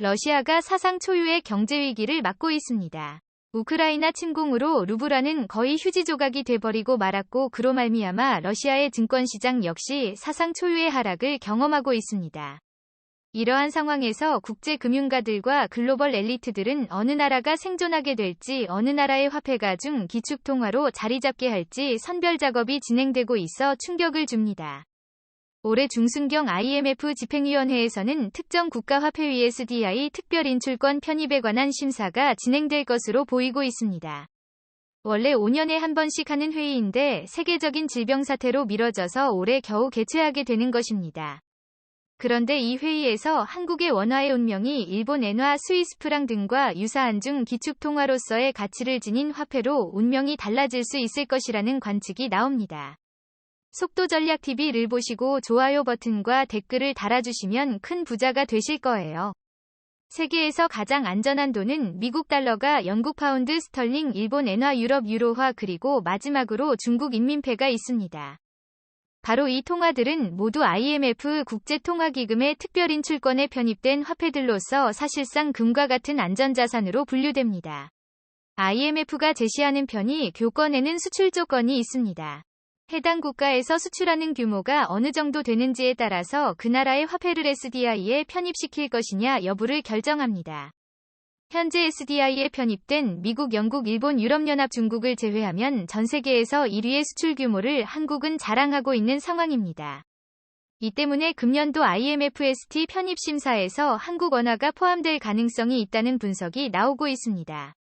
러시아가 사상 초유의 경제위기를 맞고 있습니다. 우크라이나 침공으로 루블화는 거의 휴지 조각이 돼버리고 말았고 그로 말미암아 러시아의 증권시장 역시 사상 초유의 하락을 경험하고 있습니다. 이러한 상황에서 국제금융가들과 글로벌 엘리트들은 어느 나라가 생존하게 될지 어느 나라의 화폐가 중 기축통화로 자리잡게 할지 선별 작업이 진행되고 있어 충격을 줍니다. 올해 중순경 IMF 집행위원회에서는 특정 국가화폐위 SDI 특별인출권 편입에 관한 심사가 진행될 것으로 보이고 있습니다. 원래 5년에 한 번씩 하는 회의인데 세계적인 질병 사태로 미뤄져서 올해 겨우 개최하게 되는 것입니다. 그런데 이 회의에서 한국의 원화의 운명이 일본 엔화, 스위스 프랑 등과 유사한 중 기축통화로서의 가치를 지닌 화폐로 운명이 달라질 수 있을 것이라는 관측이 나옵니다. 속도전략TV를 보시고 좋아요 버튼과 댓글을 달아주시면 큰 부자가 되실 거예요. 세계에서 가장 안전한 돈은 미국 달러가 영국 파운드 스털링, 일본 엔화, 유럽 유로화 그리고 마지막으로 중국 인민폐가 있습니다. 바로 이 통화들은 모두 IMF 국제통화기금의 특별인출권에 편입된 화폐들로서 사실상 금과 같은 안전자산으로 분류됩니다. IMF가 제시하는 편의 교권에는 수출 조건이 있습니다. 해당 국가에서 수출하는 규모가 어느 정도 되는지에 따라서 그 나라의 화폐를 SDI에 편입시킬 것이냐 여부를 결정합니다. 현재 SDI에 편입된 미국, 영국, 일본, 유럽연합, 중국을 제외하면 전 세계에서 1위의 수출 규모를 한국은 자랑하고 있는 상황입니다. 이 때문에 금년도 IMF ST 편입 심사에서 한국 원화가 포함될 가능성이 있다는 분석이 나오고 있습니다.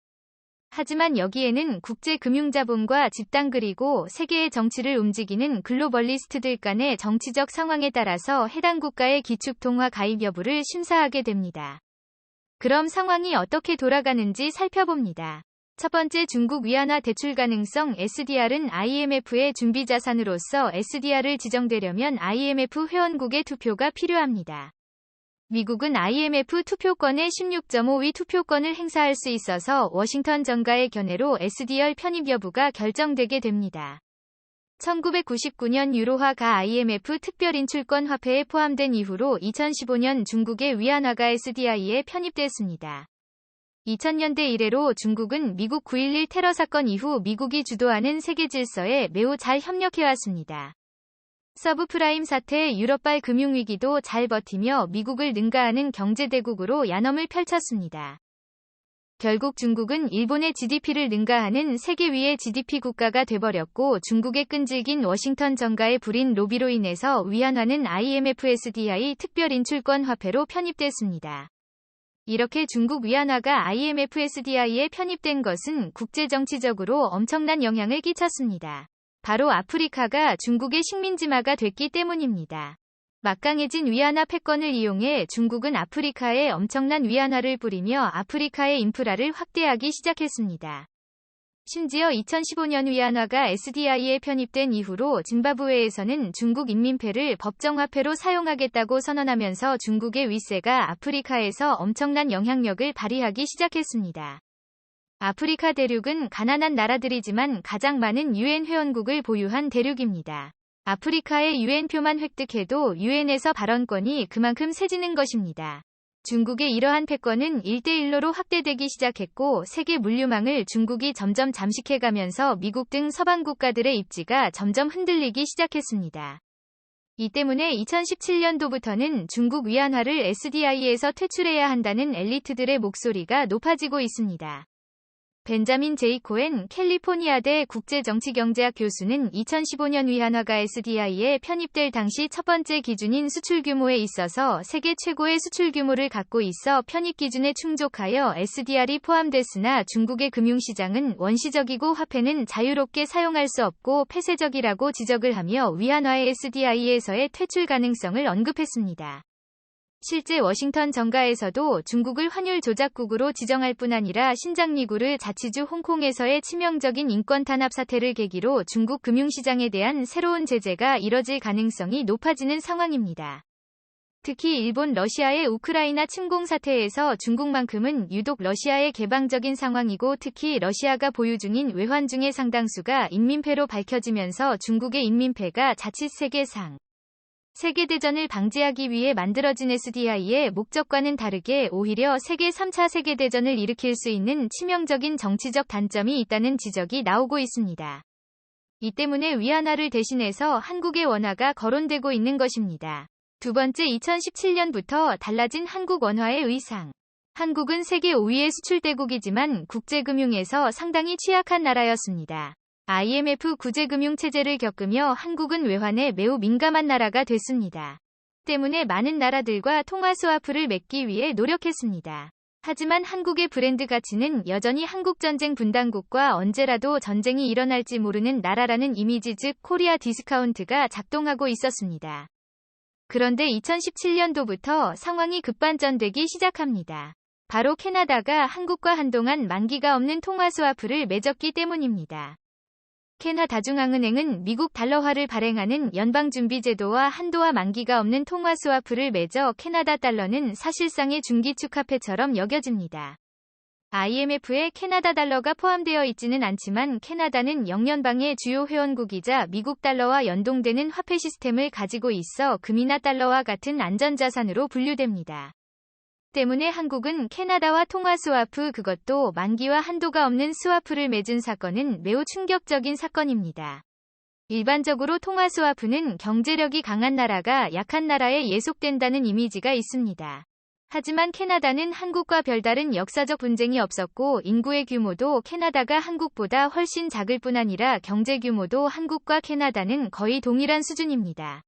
하지만 여기에는 국제금융자본과 집단 그리고 세계의 정치를 움직이는 글로벌리스트들 간의 정치적 상황에 따라서 해당 국가의 기축통화 가입 여부를 심사하게 됩니다. 그럼 상황이 어떻게 돌아가는지 살펴봅니다. 첫 번째, 중국 위안화 대출 가능성. SDR은 IMF의 준비자산으로서 SDR을 지정되려면 IMF 회원국의 투표가 필요합니다. 미국은 IMF 투표권의 16.5위 투표권을 행사할 수 있어서 워싱턴 정가의 견해로 SDR 편입 여부가 결정되게 됩니다. 1999년 유로화가 IMF 특별인출권 화폐에 포함된 이후로 2015년 중국의 위안화가 SDI에 편입됐습니다. 2000년대 이래로 중국은 미국 9.11 테러 사건 이후 미국이 주도하는 세계 질서에 매우 잘 협력해왔습니다. 서브프라임 사태, 유럽발 금융위기도 잘 버티며 미국을 능가하는 경제대국으로 야nom을 펼쳤습니다. 결국 중국은 일본의 GDP를 능가하는 세계 위의 GDP 국가가 돼버렸고 중국의 끈질긴 워싱턴 정가의 불인 로비로 인해서 위안화는 IMF SDI 특별인출권 화폐로 편입됐습니다. 이렇게 중국 위안화가 IMF SDI에 편입된 것은 국제정치적으로 엄청난 영향을 끼쳤습니다. 바로 아프리카가 중국의 식민지마가 됐기 때문입니다. 막강해진 위안화 패권을 이용해 중국은 아프리카에 엄청난 위안화를 뿌리며 아프리카의 인프라를 확대하기 시작했습니다. 심지어 2015년 위안화가 SDI에 편입된 이후로 짐바브웨에서는 중국 인민폐를 법정화폐로 사용하겠다고 선언하면서 중국의 윗세가 아프리카에서 엄청난 영향력을 발휘하기 시작했습니다. 아프리카 대륙은 가난한 나라들이지만 가장 많은 UN 회원국을 보유한 대륙입니다. 아프리카의 UN표만 획득해도 UN에서 발언권이 그만큼 세지는 것입니다. 중국의 이러한 패권은 1대1로 확대되기 시작했고 세계 물류망을 중국이 점점 잠식해가면서 미국 등 서방 국가들의 입지가 점점 흔들리기 시작했습니다. 이 때문에 2017년도부터는 중국 위안화를 SDI에서 퇴출해야 한다는 엘리트들의 목소리가 높아지고 있습니다. 벤자민 제이 코엔 캘리포니아대 국제정치경제학 교수는 2015년 위안화가 SDI에 편입될 당시 첫 번째 기준인 수출 규모에 있어서 세계 최고의 수출 규모를 갖고 있어 편입 기준에 충족하여 SDR이 포함됐으나 중국의 금융시장은 원시적이고 화폐는 자유롭게 사용할 수 없고 폐쇄적이라고 지적을 하며 위안화의 SDI에서의 퇴출 가능성을 언급했습니다. 실제 워싱턴 정가에서도 중국을 환율 조작국으로 지정할 뿐 아니라 신장리구르 자치주 홍콩에서의 치명적인 인권 탄압 사태를 계기로 중국 금융시장에 대한 새로운 제재가 이뤄질 가능성이 높아지는 상황입니다. 특히 일본, 러시아의 우크라이나 침공 사태에서 중국만큼은 유독 러시아의 개방적인 상황이고 특히 러시아가 보유 중인 외환 중의 상당수가 인민폐로 밝혀지면서 중국의 인민폐가 자칫 세계상 세계대전을 방지하기 위해 만들어진 SDI의 목적과는 다르게 오히려 세계 3차 세계대전을 일으킬 수 있는 치명적인 정치적 단점이 있다는 지적이 나오고 있습니다. 이 때문에 위안화를 대신해서 한국의 원화가 거론되고 있는 것입니다. 두 번째, 2017년부터 달라진 한국 원화의 의상. 한국은 세계 5위의 수출대국이지만 국제금융에서 상당히 취약한 나라였습니다. IMF 구제금융체제를 겪으며 한국은 외환에 매우 민감한 나라가 됐습니다. 때문에 많은 나라들과 통화스와프를 맺기 위해 노력했습니다. 하지만 한국의 브랜드 가치는 여전히 한국전쟁 분단국과 언제라도 전쟁이 일어날지 모르는 나라라는 이미지, 즉 코리아 디스카운트가 작동하고 있었습니다. 그런데 2017년도부터 상황이 급반전되기 시작합니다. 바로 캐나다가 한국과 한동안 만기가 없는 통화스와프를 맺었기 때문입니다. 캐나다중앙은행은 미국 달러화를 발행하는 연방준비제도와 한도와 만기가 없는 통화스와프를 맺어 캐나다 달러는 사실상의 중기축화폐처럼 여겨집니다. IMF에 캐나다 달러가 포함되어 있지는 않지만 캐나다는 영연방의 주요 회원국이자 미국 달러와 연동되는 화폐 시스템을 가지고 있어 금이나 달러와 같은 안전자산으로 분류됩니다. 때문에 한국은 캐나다와 통화스와프, 그것도 만기와 한도가 없는 스와프를 맺은 사건은 매우 충격적인 사건입니다. 일반적으로 통화스와프는 경제력이 강한 나라가 약한 나라에 예속된다는 이미지가 있습니다. 하지만 캐나다는 한국과 별다른 역사적 분쟁이 없었고 인구의 규모도 캐나다가 한국보다 훨씬 작을 뿐 아니라 경제 규모도 한국과 캐나다는 거의 동일한 수준입니다.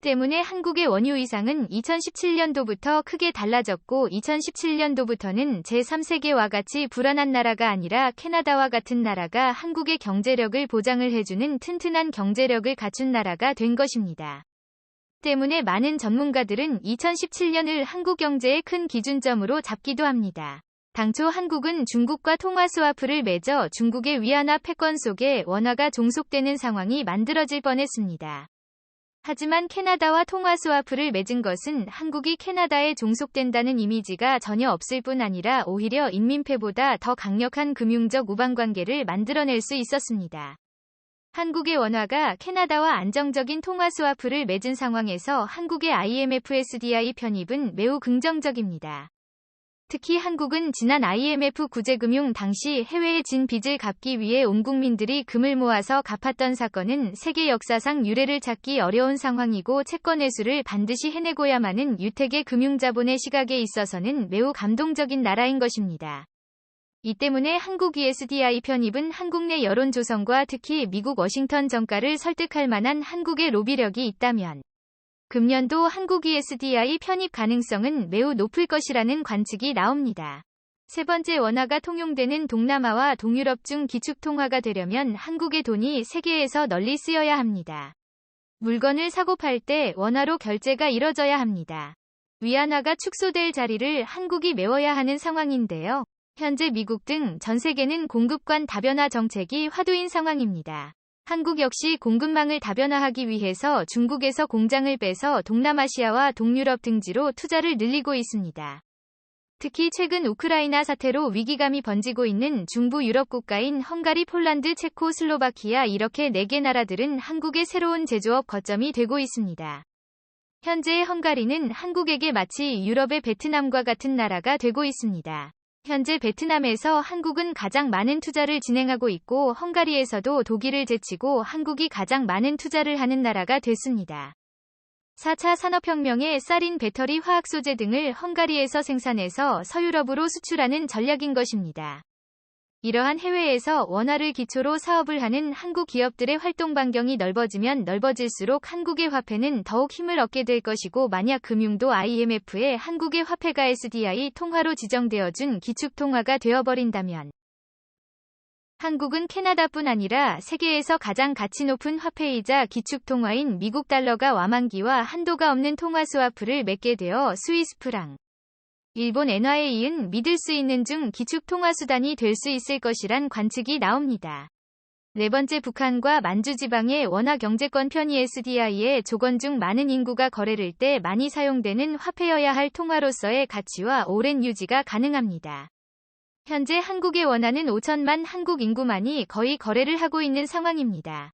때문에 한국의 원유 의상은 2017년도부터 크게 달라졌고 2017년도부터는 제3세계와 같이 불안한 나라가 아니라 캐나다와 같은 나라가 한국의 경제력을 보장을 해주는 튼튼한 경제력을 갖춘 나라가 된 것입니다. 때문에 많은 전문가들은 2017년을 한국 경제의 큰 기준점으로 잡기도 합니다. 당초 한국은 중국과 통화스와프를 맺어 중국의 위안화 패권 속에 원화가 종속되는 상황이 만들어질 뻔했습니다. 하지만 캐나다와 통화스와프를 맺은 것은 한국이 캐나다에 종속된다는 이미지가 전혀 없을 뿐 아니라 오히려 인민폐보다 더 강력한 금융적 우방관계를 만들어낼 수 있었습니다. 한국의 원화가 캐나다와 안정적인 통화스와프를 맺은 상황에서 한국의 IMF SDI 편입은 매우 긍정적입니다. 특히 한국은 지난 IMF 구제금융 당시 해외에 진 빚을 갚기 위해 온 국민들이 금을 모아서 갚았던 사건은 세계 역사상 유례를 찾기 어려운 상황이고 채권 회수를 반드시 해내고야만은 유택의 금융자본의 시각에 있어서는 매우 감동적인 나라인 것입니다. 이 때문에 한국 ESDI 편입은 한국 내 여론 조성과 특히 미국 워싱턴 정가를 설득할 만한 한국의 로비력이 있다면 금년도 한국 ESDI 편입 가능성은 매우 높을 것이라는 관측이 나옵니다. 세 번째, 원화가 통용되는 동남아와 동유럽 중 기축통화가 되려면 한국의 돈이 세계에서 널리 쓰여야 합니다. 물건을 사고 팔 때 원화로 결제가 이뤄져야 합니다. 위안화가 축소될 자리를 한국이 메워야 하는 상황인데요. 현재 미국 등 전 세계는 공급관 다변화 정책이 화두인 상황입니다. 한국 역시 공급망을 다변화하기 위해서 중국에서 공장을 빼서 동남아시아와 동유럽 등지로 투자를 늘리고 있습니다. 특히 최근 우크라이나 사태로 위기감이 번지고 있는 중부 유럽 국가인 헝가리, 폴란드, 체코, 슬로바키아 이렇게 4개 나라들은 한국의 새로운 제조업 거점이 되고 있습니다. 현재 헝가리는 한국에게 마치 유럽의 베트남과 같은 나라가 되고 있습니다. 현재 베트남에서 한국은 가장 많은 투자를 진행하고 있고 헝가리에서도 독일을 제치고 한국이 가장 많은 투자를 하는 나라가 됐습니다. 4차 산업혁명의 쌀인 배터리 화학소재 등을 헝가리에서 생산해서 서유럽으로 수출하는 전략인 것입니다. 이러한 해외에서 원화를 기초로 사업을 하는 한국 기업들의 활동 반경이 넓어지면 넓어질수록 한국의 화폐는 더욱 힘을 얻게 될 것이고 만약 금융도 IMF에 한국의 화폐가 SDI 통화로 지정되어준 기축통화가 되어버린다면 한국은 캐나다뿐 아니라 세계에서 가장 가치 높은 화폐이자 기축통화인 미국 달러가 와만기와 한도가 없는 통화스와프를 맺게 되어 스위스 프랑, 일본 엔화에 이은 믿을 수 있는 중 기축통화수단이 될 수 있을 것이란 관측이 나옵니다. 네 번째, 북한과 만주지방의 원화 경제권 편의 SDI의 조건 중 많은 인구가 거래를 때 많이 사용되는 화폐여야 할 통화로서의 가치와 오랜 유지가 가능합니다. 현재 한국의 원화는 5천만 한국 인구만이 거의 거래를 하고 있는 상황입니다.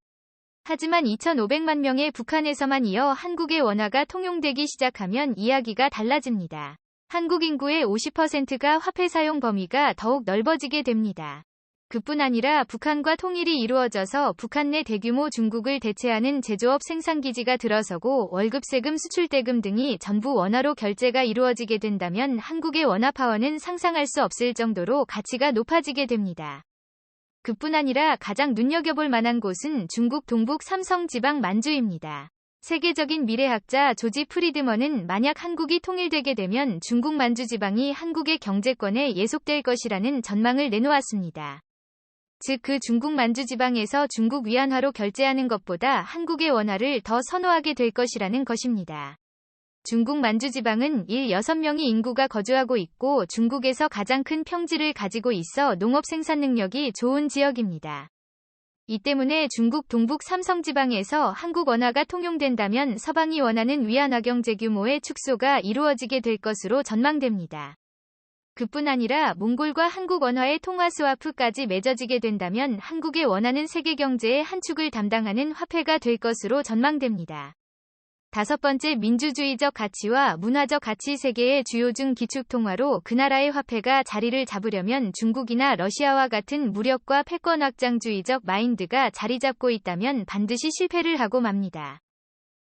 하지만 2,500만 명의 북한에서만 이어 한국의 원화가 통용되기 시작하면 이야기가 달라집니다. 한국 인구의 50%가 화폐 사용 범위가 더욱 넓어지게 됩니다. 그뿐 아니라 북한과 통일이 이루어져서 북한 내 대규모 중국을 대체하는 제조업 생산기지가 들어서고 월급, 세금, 수출대금 등이 전부 원화로 결제가 이루어지게 된다면 한국의 원화 파워는 상상할 수 없을 정도로 가치가 높아지게 됩니다. 그뿐 아니라 가장 눈여겨볼 만한 곳은 중국 동북 삼성 지방 만주입니다. 세계적인 미래학자 조지 프리드먼은 만약 한국이 통일되게 되면 중국 만주 지방이 한국의 경제권에 예속될 것이라는 전망을 내놓았습니다. 즉 그 중국 만주 지방에서 중국 위안화로 결제하는 것보다 한국의 원화를 더 선호하게 될 것이라는 것입니다. 중국 만주 지방은 6명의 인구가 거주하고 있고 중국에서 가장 큰 평지를 가지고 있어 농업 생산 능력이 좋은 지역입니다. 이 때문에 중국 동북 삼성 지방에서 한국 원화가 통용된다면 서방이 원하는 위안화 경제 규모의 축소가 이루어지게 될 것으로 전망됩니다. 그뿐 아니라 몽골과 한국 원화의 통화 스와프까지 맺어지게 된다면 한국의 원하는 세계 경제의 한 축을 담당하는 화폐가 될 것으로 전망됩니다. 다섯 번째, 민주주의적 가치와 문화적 가치. 세계의 주요 중 기축 통화로 그 나라의 화폐가 자리를 잡으려면 중국이나 러시아와 같은 무력과 패권 확장주의적 마인드가 자리 잡고 있다면 반드시 실패를 하고 맙니다.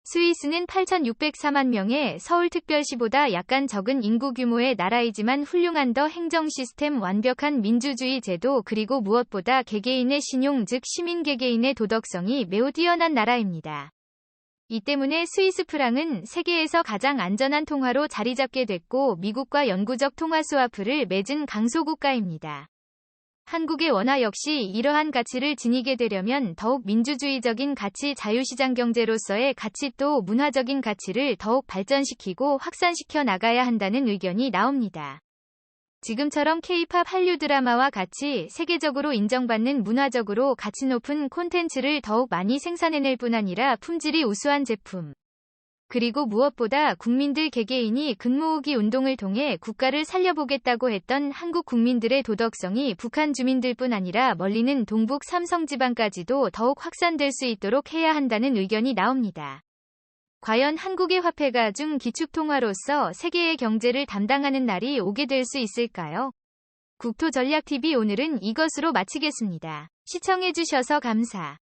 스위스는 8,604만 명의 서울특별시보다 약간 적은 인구 규모의 나라이지만 훌륭한 더 행정 시스템, 완벽한 민주주의 제도, 그리고 무엇보다 개개인의 신용, 즉 시민 개개인의 도덕성이 매우 뛰어난 나라입니다. 이 때문에 스위스 프랑은 세계에서 가장 안전한 통화로 자리 잡게 됐고 미국과 영구적 통화 스와프를 맺은 강소국가입니다. 한국의 원화 역시 이러한 가치를 지니게 되려면 더욱 민주주의적인 가치, 자유시장 경제로서의 가치, 또 문화적인 가치를 더욱 발전시키고 확산시켜 나가야 한다는 의견이 나옵니다. 지금처럼 K-팝, 한류 드라마와 같이 세계적으로 인정받는 문화적으로 가치 높은 콘텐츠를 더욱 많이 생산해낼 뿐 아니라 품질이 우수한 제품, 그리고 무엇보다 국민들 개개인이 근모으기 운동을 통해 국가를 살려보겠다고 했던 한국 국민들의 도덕성이 북한 주민들뿐 아니라 멀리는 동북 삼성지방까지도 더욱 확산될 수 있도록 해야 한다는 의견이 나옵니다. 과연 한국의 화폐가 중 기축통화로서 세계의 경제를 담당하는 날이 오게 될 수 있을까요? 국토전략TV 오늘은 이것으로 마치겠습니다. 시청해주셔서 감사.